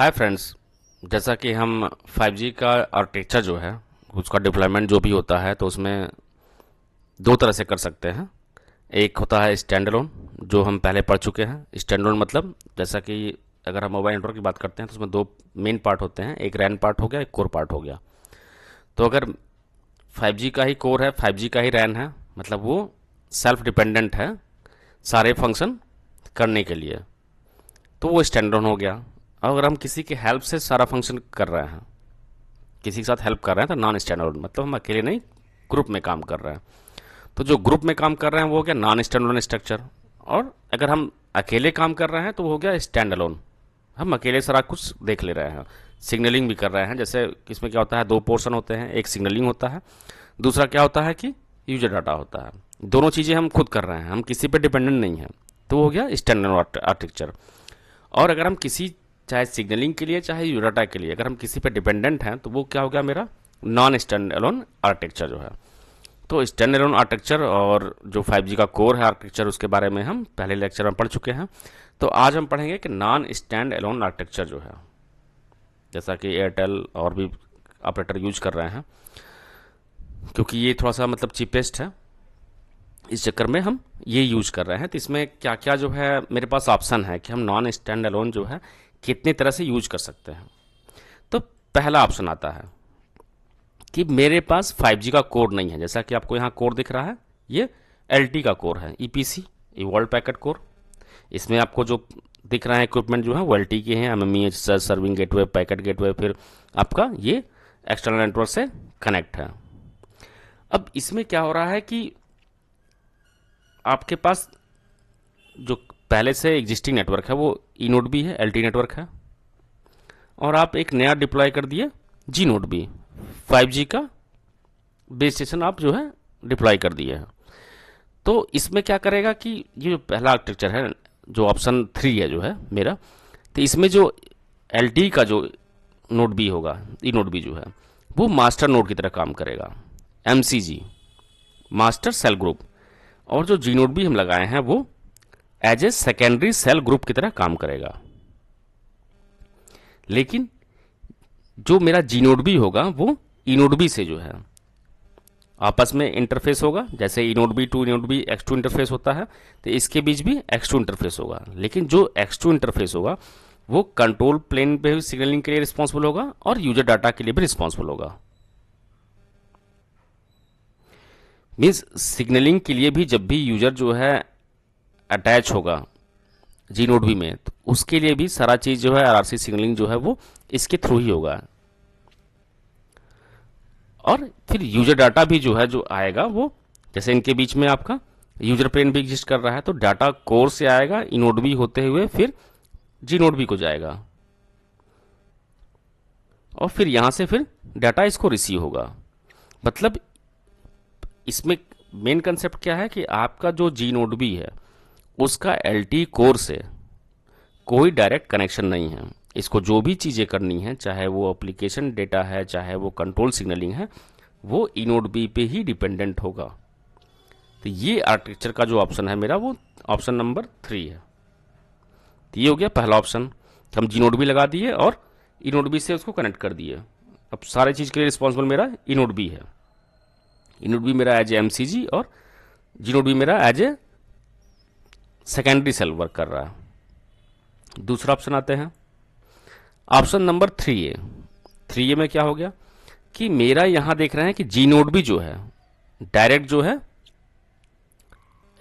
Hi friends. जैसा कि हम 5G का आर्किटेक्चर जो है उसका डिप्लॉयमेंट जो भी होता है तो उसमें दो तरह से कर सकते हैं। एक होता है स्टैंड अलोन, जो हम पहले पढ़ चुके हैं। स्टैंड अलोन मतलब जैसा कि अगर हम मोबाइल नेटवर्क की बात करते हैं तो उसमें दो मेन पार्ट होते हैं, एक रैन पार्ट हो गया, एक कोर पार्ट हो गया। तो अगर 5G का ही कोर है, 5G का ही रैन है, मतलब वो सेल्फ डिपेंडेंट है सारे फंक्शन करने के लिए, तो वो स्टैंड अलोन हो गया। अगर हम किसी के हेल्प से सारा फंक्शन कर रहे हैं, किसी के साथ हेल्प कर रहे हैं, तो नॉन स्टैंड अलोन मतलब हम अकेले नहीं, ग्रुप में काम कर रहे हैं। तो जो ग्रुप में काम कर रहे हैं वो हो गया नॉन स्टैंड अलोन स्ट्रक्चर। और अगर हम अकेले काम कर रहे हैं तो वो हो गया स्टैंड अलोन, हम अकेले सारा कुछ देख ले रहे हैं, सिग्नलिंग भी कर रहे हैं। जैसे इसमें क्या होता है, दो पोर्शन होते हैं, एक सिग्नलिंग होता है, दूसरा क्या होता है कि यूजर डाटा होता है। दोनों चीज़ें हम खुद कर रहे हैं, हम किसी पे डिपेंडेंट नहीं हैं, तो वो हो गया स्टैंड अलोन आर्किटेक्चर। और अगर हम किसी, चाहे सिग्नलिंग के लिए चाहे यूजर डाटा के लिए, अगर हम किसी पे डिपेंडेंट हैं तो वो क्या हो गया मेरा नॉन स्टैंड अलोन आर्किटेक्चर जो है। तो स्टैंड अलोन आर्किटेक्चर और जो 5G का कोर है आर्किटेक्चर, उसके बारे में हम पहले लेक्चर में पढ़ चुके हैं। तो आज हम पढ़ेंगे कि नॉन स्टैंड अलोन आर्किटेक्चर जो है, जैसा कि एयरटेल और भी ऑपरेटर यूज कर रहे हैं, क्योंकि ये थोड़ा सा मतलब चीपेस्ट है, इस चक्कर में हम ये यूज कर रहे हैं। तो इसमें क्या क्या जो है मेरे पास ऑप्शन है कि हम नॉन स्टैंड अलोन जो है कितने तरह से यूज कर सकते हैं। तो पहला ऑप्शन आता है कि मेरे पास 5G का कोर नहीं है। जैसा कि आपको यहाँ कोर दिख रहा है, ये LT का कोर है, EPC, इवॉल्व पैकेट कोर। इसमें आपको जो दिख रहा है इक्विपमेंट जो है वो LT के हैं, MMES serving gateway, packet gateway, फिर आपका ये एक्सटर्नल नेटवर्क से कनेक्ट है। अब इसमें क्या हो रहा है कि आपके पास जो पहले से एग्जिस्टिंग नेटवर्क है वो ई नोड भी है, LT नेटवर्क है, और आप एक नया डिप्लॉय कर दिए जी नोड भी, 5G का बेस स्टेशन आप जो है डिप्लॉय कर दिए हैं। तो इसमें क्या करेगा कि ये जो पहला आर्किटेक्चर है, जो ऑप्शन 3 है जो है मेरा, तो इसमें जो LT का जो नोड बी होगा, ई नोड बी जो है वो मास्टर नोड की तरह काम करेगा, MCG, मास्टर सेल ग्रुप। और जो जी नोड भी हम लगाए हैं वो as a secondary cell group की तरह काम करेगा। लेकिन जो मेरा जी नोड भी होगा वो ई नोड बी से जो है आपस में इंटरफेस होगा। जैसे e node B to e node B X2 interface होता है, तो इसके बीच भी X2 इंटरफेस होगा। लेकिन जो X2 इंटरफेस होगा वो कंट्रोल प्लेन पे भी सिग्नलिंग के लिए रिस्पॉन्सिबल होगा और यूजर डाटा के लिए भी रिस्पॉन्सिबल होगा। मीन्स सिग्नलिंग के लिए भी जब भी यूजर जो है अटैच होगा जी नोड बी में, तो उसके लिए भी सारा चीज जो है RRC सिग्नलिंग जो है वो इसके थ्रू ही होगा। और फिर यूजर डाटा भी जो है जो आएगा वो, जैसे इनके बीच में आपका यूजर प्लेन भी एग्जिस्ट कर रहा है, तो डाटा कोर से आएगा ई नोड बी होते हुए फिर जी नोड बी को जाएगा, और फिर यहां से फिर डाटा इसको रिसीव होगा। मतलब इसमें मेन कंसेप्ट क्या है कि आपका जो जी नोड बी है उसका LT कोर से कोई डायरेक्ट कनेक्शन नहीं है। इसको जो भी चीज़ें करनी है, चाहे वो एप्लीकेशन डेटा है, चाहे वो कंट्रोल सिग्नलिंग है, वो ई नोड बी पे ही डिपेंडेंट होगा। तो ये आर्किटेक्चर का जो ऑप्शन है मेरा वो ऑप्शन नंबर 3 है। तो ये हो गया पहला ऑप्शन, हम जी नोड बी लगा दिए और ई नोड बी से उसको कनेक्ट कर दिए। अब सारे चीज़ के लिए रिस्पॉन्सिबल मेरा ई नोड बी है। ई नोड बी मेरा एज ए MCG और जी नोड बी मेरा as a secondary cell work कर रहा है। दूसरा ऑप्शन आते हैं, ऑप्शन नंबर 3A। 3A में क्या हो गया कि मेरा यहां देख रहे हैं कि जी नोड भी जो है डायरेक्ट जो है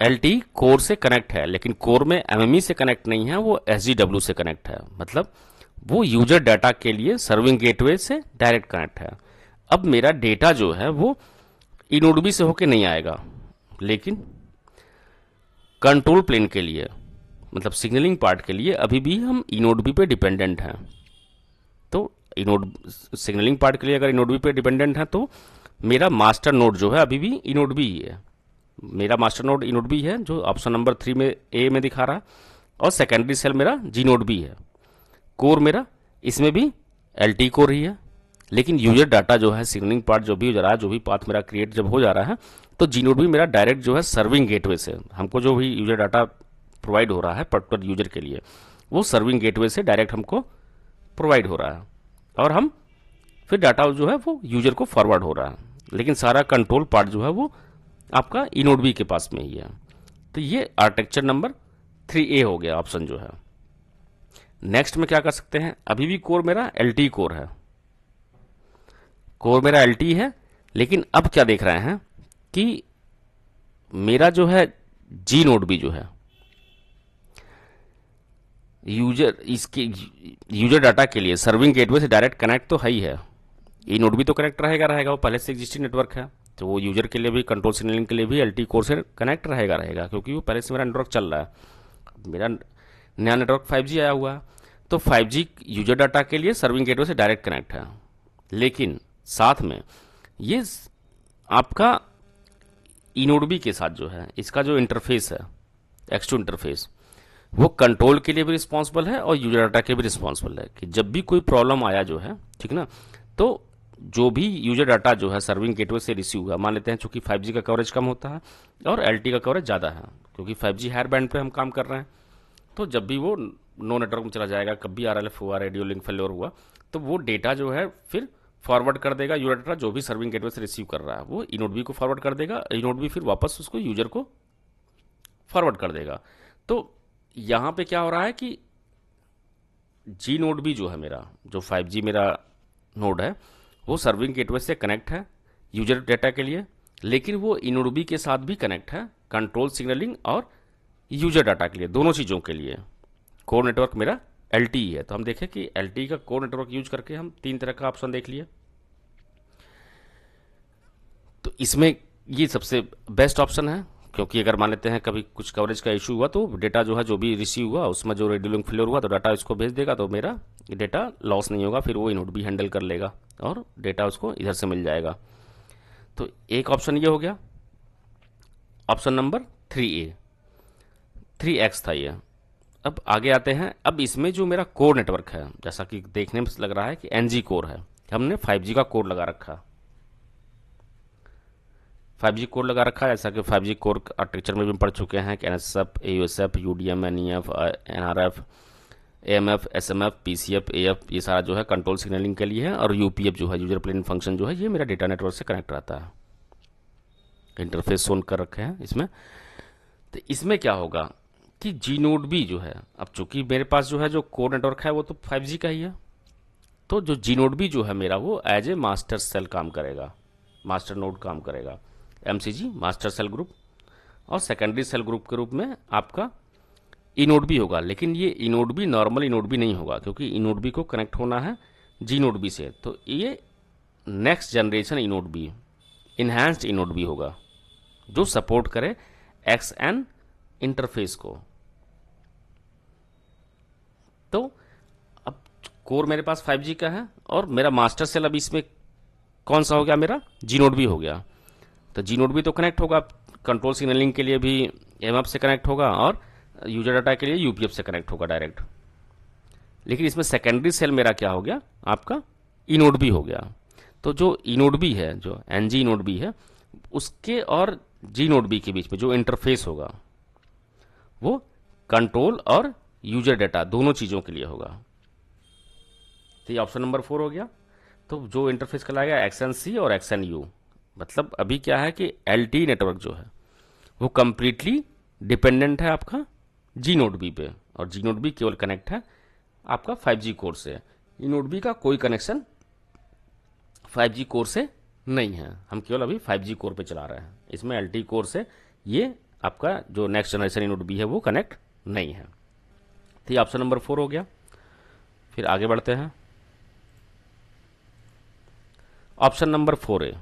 LT कोर से कनेक्ट है, लेकिन कोर में MME से कनेक्ट नहीं है, वो SGW से कनेक्ट है। मतलब वो यूजर डाटा के लिए सर्विंग गेटवे से डायरेक्ट कनेक्ट है। अब मेरा डेटा जो है वो ई नोड बी से होके नहीं आएगा, लेकिन कंट्रोल प्लेन के लिए, मतलब सिग्नलिंग पार्ट के लिए अभी भी हम ई नोड बी पे डिपेंडेंट हैं। तो ई नोड सिग्नलिंग पार्ट के लिए अगर ई नोड बी पे डिपेंडेंट है तो मेरा मास्टर नोड जो है अभी भी ई नोड बी ही है। मेरा master node e node B है जो ऑप्शन नंबर 3 में A में दिखा रहा है, और सेकेंडरी सेल मेरा जी नोड बी है। कोर मेरा इसमें भी LT कोर ही है, लेकिन यूजर डाटा जो है सिग्नलिंग पार्ट जो भी हो जा रहा है, जो भी पाथ मेरा क्रिएट जब हो जा रहा है, तो जी नोड भी मेरा डायरेक्ट जो है सर्विंग गेटवे से हमको जो भी यूजर डाटा प्रोवाइड हो रहा है पर्टिकुलर यूजर के लिए, वो सर्विंग गेटवे से डायरेक्ट हमको प्रोवाइड हो रहा है और हम फिर डाटा जो है वो यूजर को फॉरवर्ड हो रहा है, लेकिन सारा कंट्रोल पार्ट जो है वो आपका इनोड बी के पास में ही है। तो ये आर्किटेक्चर नंबर 3A हो गया ऑप्शन जो है। नेक्स्ट में क्या कर सकते हैं, अभी भी कोर मेरा LT कोर है, कोर मेरा LT है, लेकिन अब क्या देख रहे हैं कि मेरा जो है जी नोड भी जो है यूजर डाटा के लिए सर्विंग गेटवे से डायरेक्ट कनेक्ट तो है ही है, ई नोड भी तो कनेक्ट रहेगा, वो पहले से एग्जिस्टिंग नेटवर्क है, तो वो यूजर के लिए भी कंट्रोल सिग्नलिंग के लिए भी LT कोर से कनेक्ट रहेगा, क्योंकि वो पहले से मेरा नेटवर्क चल रहा है। मेरा नया नेटवर्क 5G आया हुआ है, तो 5G यूजर डाटा के लिए सर्विंग गेटवे से डायरेक्ट कनेक्ट है, लेकिन साथ में ये आपका ई नोड बी के साथ जो है इसका जो इंटरफेस है X2 इंटरफेस, वो कंट्रोल के लिए भी रिस्पॉन्सिबल है और यूजर डाटा के भी रिस्पॉन्सिबल है कि जब भी कोई प्रॉब्लम आया जो है, ठीक ना, तो जो भी यूजर डाटा जो है सर्विंग गेटवे से रिसीव हुआ, मान लेते हैं चूंकि 5G का कवरेज कम होता है और LT का कवरेज ज़्यादा है, क्योंकि 5G हायर बैंड पे हम काम कर रहे हैं, तो जब भी वो नो नेटवर्क में चला जाएगा, कभी RLF हुआ, रेडियो लिंक फेलियर हुआ, तो वो डेटा जो है फिर फॉरवर्ड कर देगा, यूजर डाटा जो भी सर्विंग गेटवे से रिसीव कर रहा है वो ई नोड बी को फॉरवर्ड कर देगा, ई नोड बी फिर वापस उसको यूजर को फॉरवर्ड कर देगा। तो यहाँ पे क्या हो रहा है कि जी नोड भी जो है मेरा, जो 5G मेरा नोड है, वो सर्विंग गेटवे से कनेक्ट है यूजर डेटा के लिए, लेकिन वो ई नोड बी के साथ भी कनेक्ट है कंट्रोल सिग्नलिंग और यूजर डाटा के लिए, दोनों चीज़ों के लिए। कोर नेटवर्क मेरा LTE है, तो हम देखें कि LTE का कोर नेटवर्क यूज करके हम 3 तरह का ऑप्शन देख लिए। तो इसमें ये सबसे बेस्ट ऑप्शन है, क्योंकि अगर मान लेते हैं कभी कुछ कवरेज का इशू हुआ तो डेटा जो है जो भी रिसीव हुआ उसमें जो रेडियो लिंक फेलियर हुआ तो डाटा इसको भेज देगा, तो मेरा डेटा लॉस नहीं होगा, फिर वो इनोड भी हैंडल कर लेगा और डेटा उसको इधर से मिल जाएगा। तो एक ऑप्शन ये हो गया, ऑप्शन नंबर 3A, 3X था ये। अब आगे आते हैं, अब इसमें जो मेरा कोर नेटवर्क है, जैसा कि देखने में लग रहा है कि NG कोर है, हमने 5G का कोर लगा रखा, 5G कोर लगा रखा है, जैसा कि 5G कोर आर्किटेक्चर में भी पढ़ चुके हैं कि NSF, AUSF, UDM, NEF, NRF, AMF, SMF, PCF, AF, ये सारा जो है कंट्रोल सिग्नलिंग के लिए है, और UPF जो है यूजर प्लेन फंक्शन जो है ये मेरा डेटा नेटवर्क से कनेक्ट रहता है, इंटरफेस सोन कर रखे हैं इसमें। तो इसमें क्या होगा कि जी नोड भी जो है, अब चूंकि मेरे पास जो है जो कोर नेटवर्क है वो तो 5G का ही है, तो जो जी नोड भी जो है मेरा वो एज ए मास्टर सेल काम करेगा, मास्टर नोड काम करेगा, MCG मास्टर सेल ग्रुप, और सेकेंडरी सेल ग्रुप के रूप में आपका ई नोड भी होगा। लेकिन ये ई नोड भी नॉर्मल ई नोड भी नहीं होगा, क्योंकि ई नोड भी को कनेक्ट होना है जी नोड बी से, तो ये next generation e node B, enhanced e node B होगा, जो सपोर्ट करे XN इंटरफेस को। तो अब कोर मेरे पास 5G का है और मेरा मास्टर सेल अब इसमें कौन सा हो गया, मेरा जी नोड भी हो गया। तो जी नोड भी तो कनेक्ट होगा कंट्रोल सिग्नलिंग के लिए भी, MF से कनेक्ट होगा, और यूजर डाटा के लिए UPF से कनेक्ट होगा डायरेक्ट। लेकिन इसमें सेकेंडरी सेल मेरा क्या हो गया, आपका ई नोड भी हो गया। तो जो ई नोड भी है, जो NG नोड भी है, उसके और जी नोड बी के बीच में जो इंटरफेस होगा वो कंट्रोल और यूजर डाटा दोनों चीज़ों के लिए होगा। तो ये ऑप्शन नंबर 4 हो गया। तो जो इंटरफेस कहलाएगा XNC और XNU, मतलब अभी क्या है कि LTE नेटवर्क जो है वो कंप्लीटली डिपेंडेंट है आपका जी नोड बी पे, और जी नोड बी केवल कनेक्ट है आपका 5G कोर से, ई नोड बी का कोई कनेक्शन 5G कोर से नहीं है, हम केवल अभी 5G कोर पे चला रहे हैं। इसमें LTE कोर से ये आपका जो next generation e node B है वो कनेक्ट नहीं है। तो ये ऑप्शन नंबर 4 हो गया। फिर आगे बढ़ते हैं, ऑप्शन नंबर 4A।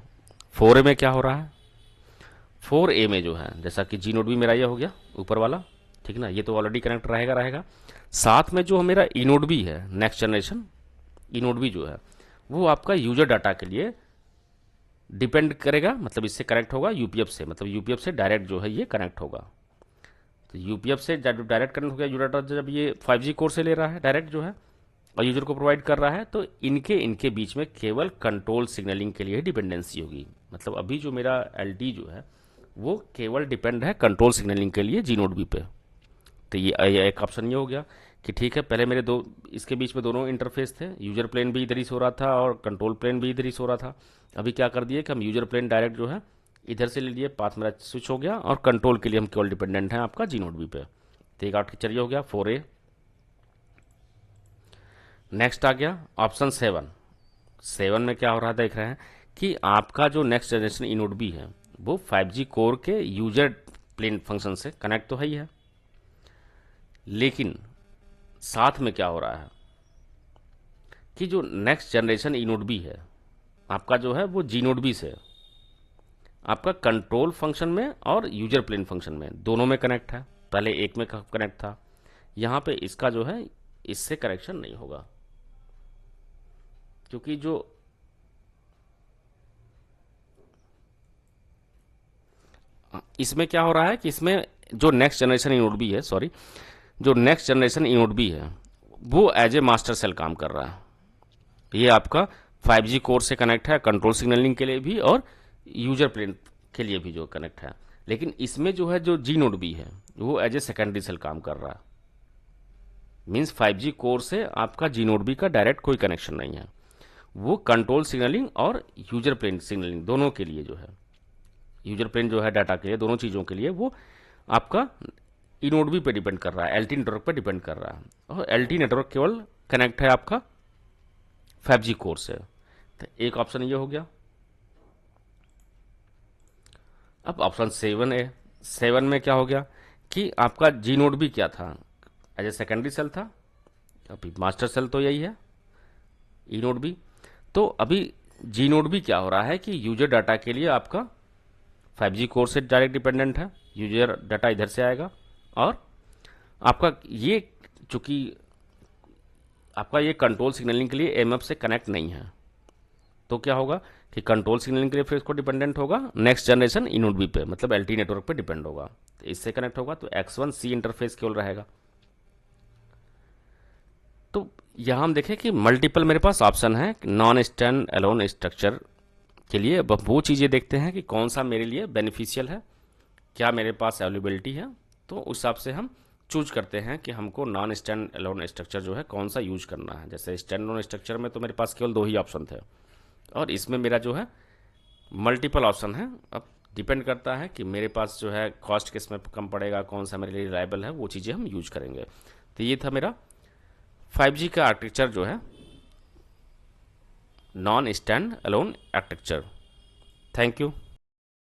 4A में क्या हो रहा है, 4A में जो है जैसा कि जी नोड भी मेरा ये हो गया ऊपर वाला, ठीक ना, ये तो ऑलरेडी कनेक्ट रहेगा। साथ में जो मेरा ई नोड भी है, नेक्स्ट जनरेशन ई नोड भी जो है वो आपका यूजर डाटा के लिए डिपेंड करेगा, मतलब इससे कनेक्ट होगा UPF से, मतलब UPF से डायरेक्ट जो है ये कनेक्ट होगा। तो UPF से डायरेक्ट कनेक्ट हो गया यूजर डाटा, जब ये 5G कोर से ले रहा है डायरेक्ट जो है और यूजर को प्रोवाइड कर रहा है, तो इनके बीच में केवल कंट्रोल सिग्नलिंग के लिए डिपेंडेंसी होगी। मतलब अभी जो मेरा LTE जो है वो केवल डिपेंड है कंट्रोल सिग्नलिंग के लिए जी नोड बी पे। तो ये एक ऑप्शन ये हो गया। कि ठीक है, पहले मेरे दो इसके बीच में दोनों इंटरफेस थे, यूजर प्लेन भी इधर ही सो रहा था और कंट्रोल प्लेन भी इधर ही सो रहा था। अभी क्या कर दिए कि हम यूजर प्लेन डायरेक्ट जो है इधर से ले लिए, पाथ मेरा स्विच हो गया, और कंट्रोल के लिए हम केवल डिपेंडेंट हैं आपका जी नोड बी पे। तो एक आर्किटेक्चर हो गया 4A। नेक्स्ट आ गया ऑप्शन 7। 7 में क्या हो रहा है देख रहे हैं कि आपका जो next generation e node B है वो 5G कोर के यूजर प्लेन फंक्शन से कनेक्ट तो है ही है, लेकिन साथ में क्या हो रहा है कि जो next generation e node B है आपका जो है वो जी नोड बी से आपका कंट्रोल फंक्शन में और यूजर प्लेन फंक्शन में दोनों में कनेक्ट है। पहले एक में कनेक्ट था, यहाँ पे इसका जो है इससे कनेक्शन नहीं होगा, क्योंकि जो इसमें क्या हो रहा है कि इसमें जो next generation e node B है, सॉरी, जो next generation e node B है वो एज ए मास्टर सेल काम कर रहा है। ये आपका 5G कोर से कनेक्ट है कंट्रोल सिग्नलिंग के लिए भी और यूजर प्लेन के लिए भी जो कनेक्ट है। लेकिन इसमें जो है जो जी नोड बी है वो एज ए सेकेंडरी सेल काम कर रहा है। मीन्स 5G कोर से आपका जी नोड बी का डायरेक्ट कोई कनेक्शन नहीं है, वो कंट्रोल सिग्नलिंग और यूजर प्लेन सिग्नलिंग दोनों के लिए जो है, यूजर प्लेन जो है डाटा के लिए, दोनों चीज़ों के लिए वो आपका ई नोड बी पे डिपेंड कर रहा है, एल टी नेटवर्क पे डिपेंड कर रहा है। और एल टी नेटवर्क केवल कनेक्ट है आपका 5G कोर से। तो एक ऑप्शन ये हो गया। अब ऑप्शन 7A। 7 में क्या हो गया कि आपका जी नोड बी क्या था, एज ए सेकेंडरी सेल था, अभी मास्टर सेल तो यही है ई नोड बी। तो अभी जी नोड बी क्या हो रहा है कि यूजर डाटा के लिए आपका 5G कोर से डायरेक्ट डिपेंडेंट है, यूजर डाटा इधर से आएगा, और आपका ये चूंकि आपका ये कंट्रोल सिग्नलिंग के लिए एमएफ से कनेक्ट नहीं है, तो क्या होगा कि कंट्रोल सिग्नलिंग के लिए फिर इसको डिपेंडेंट होगा next generation e node B पे, मतलब एलटी नेटवर्क पे डिपेंड होगा। तो इससे कनेक्ट होगा तो X1C इंटरफेस केवल रहेगा। तो यहां हम देखें कि मल्टीपल मेरे पास ऑप्शन है नॉन स्टैंड अलोन स्ट्रक्चर के लिए। अब वो चीज़ें देखते हैं कि कौन सा मेरे लिए बेनिफिशियल है, क्या मेरे पास अवेलेबिलिटी है, तो उस हिसाब से हम चूज करते हैं कि हमको नॉन स्टैंड अलोन स्ट्रक्चर जो है कौन सा यूज करना है। जैसे स्टैंड अलोन स्ट्रक्चर में तो मेरे पास केवल 2 ही ऑप्शन थे, और इसमें मेरा जो है मल्टीपल ऑप्शन है। अब डिपेंड करता है कि मेरे पास जो है कॉस्ट किस में कम पड़ेगा, कौन सा मेरे लिए रिलायबल है, वो चीज़ें हम यूज करेंगे। तो ये था मेरा 5G का आर्किटेक्चर जो है non stand alone architecture. Thank you.